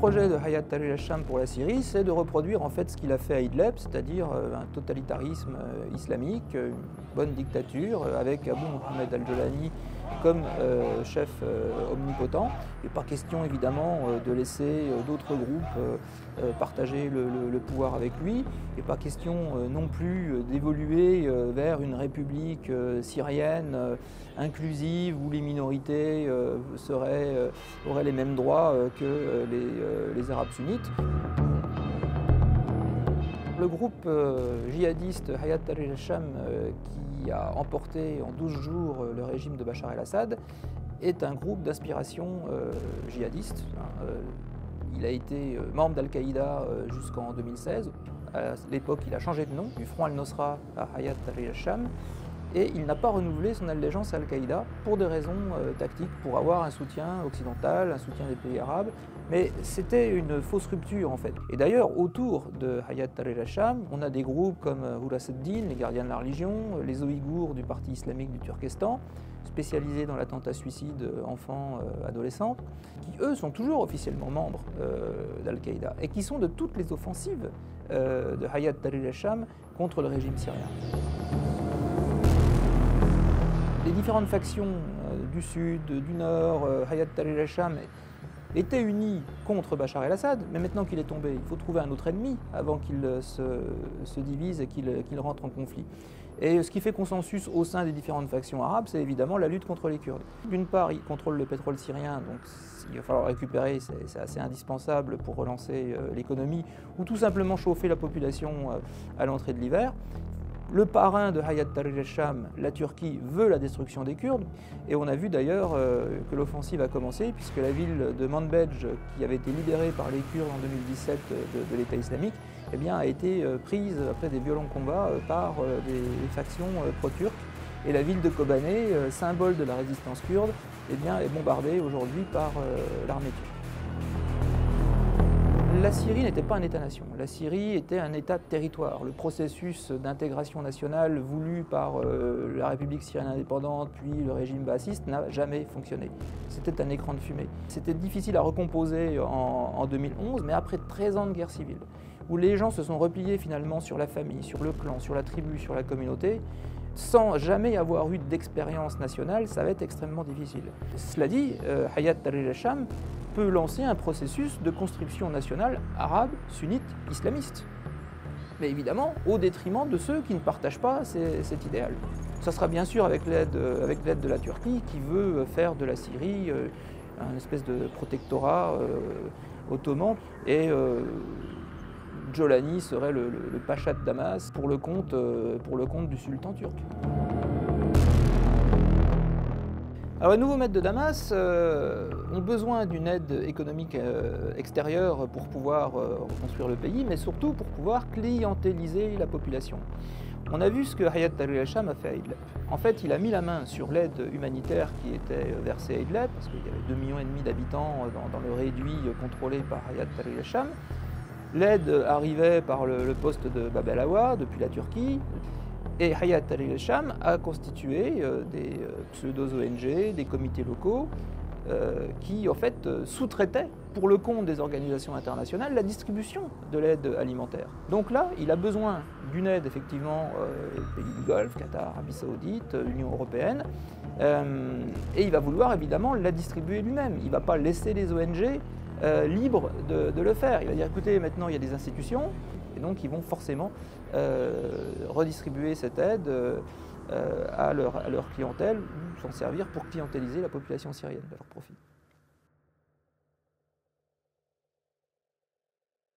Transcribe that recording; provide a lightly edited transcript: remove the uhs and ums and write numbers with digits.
projet de Hayat Tahrir al-Sham pour la Syrie, c'est de reproduire en fait ce qu'il a fait à Idlib, c'est-à-dire un totalitarisme islamique, une bonne dictature, avec Abu Mohammed al-Jolani comme chef omnipotent. Il n'est pas question évidemment de laisser d'autres groupes partager le pouvoir avec lui. Il n'est pas question non plus d'évoluer vers une république syrienne inclusive où les minorités auraient les mêmes droits que les Arabes sunnites. Le groupe djihadiste Hayat Tahrir al-Sham qui a emporté en 12 jours le régime de Bachar el-Assad est un groupe d'inspiration djihadiste. Il a été membre d'Al-Qaïda jusqu'en 2016. À l'époque, il a changé de nom, du Front al-Nosra à Hayat Tahrir al-Sham. Et il n'a pas renouvelé son allégeance à Al-Qaïda pour des raisons tactiques, pour avoir un soutien occidental, un soutien des pays arabes. Mais c'était une fausse rupture en fait. Et d'ailleurs, autour de Hayat Tahrir al-Sham, on a des groupes comme Houras ad-Din, les gardiens de la religion, les Ouïghours du parti islamique du Turkestan, spécialisés dans l'attentat suicide enfants-adolescents, qui eux sont toujours officiellement membres d'Al-Qaïda et qui sont de toutes les offensives de Hayat Tahrir al-Sham contre le régime syrien. Les différentes factions du sud, du nord, Hayat Tahrir al-Sham étaient unies contre Bachar el-Assad, mais maintenant qu'il est tombé, il faut trouver un autre ennemi avant qu'il se divise et qu'il rentre en conflit. Et ce qui fait consensus au sein des différentes factions arabes, c'est évidemment la lutte contre les Kurdes. D'une part, ils contrôlent le pétrole syrien, donc il va falloir récupérer, c'est assez indispensable pour relancer l'économie, ou tout simplement chauffer la population à l'entrée de l'hiver. Le parrain de Hayat Tahrir al-Sham, la Turquie, veut la destruction des Kurdes. Et on a vu d'ailleurs que l'offensive a commencé, puisque la ville de Manbij, qui avait été libérée par les Kurdes en 2017 de l'État islamique, eh bien, a été prise après des violents combats par des factions pro-turques. Et la ville de Kobané, symbole de la résistance kurde, eh bien, est bombardée aujourd'hui par l'armée turque. La Syrie n'était pas un État-nation, la Syrie était un État-territoire. Le processus d'intégration nationale voulu par la République syrienne indépendante puis le régime baathiste n'a jamais fonctionné. C'était un écran de fumée. C'était difficile à recomposer en 2011, mais après 13 ans de guerre civile, où les gens se sont repliés finalement sur la famille, sur le clan, sur la tribu, sur la communauté, sans jamais avoir eu d'expérience nationale, ça va être extrêmement difficile. Cela dit, Hayat Tahrir al-Sham peut lancer un processus de construction nationale arabe, sunnite, islamiste. Mais évidemment, au détriment de ceux qui ne partagent pas cet idéal. Ça sera bien sûr avec l'aide de la Turquie qui veut faire de la Syrie une espèce de protectorat ottoman et Jolani serait le pacha de Damas pour le compte du sultan turc. Alors, les nouveaux maîtres de Damas ont besoin d'une aide économique extérieure pour pouvoir reconstruire le pays, mais surtout pour pouvoir clientéliser la population. On a vu ce que Hayat Tahrir al-Sham a fait à Idlib. En fait, il a mis la main sur l'aide humanitaire qui était versée à Idlib, parce qu'il y avait 2,5 millions d'habitants dans le réduit contrôlé par Hayat Tahrir al-Sham. L'aide arrivait par le poste de Bab el-Awa, depuis la Turquie. Et Hayat Tahrir al-Sham a constitué des pseudo-ONG, des comités locaux qui en fait sous-traitaient pour le compte des organisations internationales la distribution de l'aide alimentaire. Donc là, il a besoin d'une aide effectivement pays du Golfe, Qatar, Arabie Saoudite, Union européenne, et il va vouloir évidemment la distribuer lui-même. Il ne va pas laisser les ONG libres de le faire. Il va dire écoutez, maintenant il y a des institutions, et donc ils vont forcément redistribuer cette aide à leur clientèle ou s'en servir pour clientéliser la population syrienne à leur profit.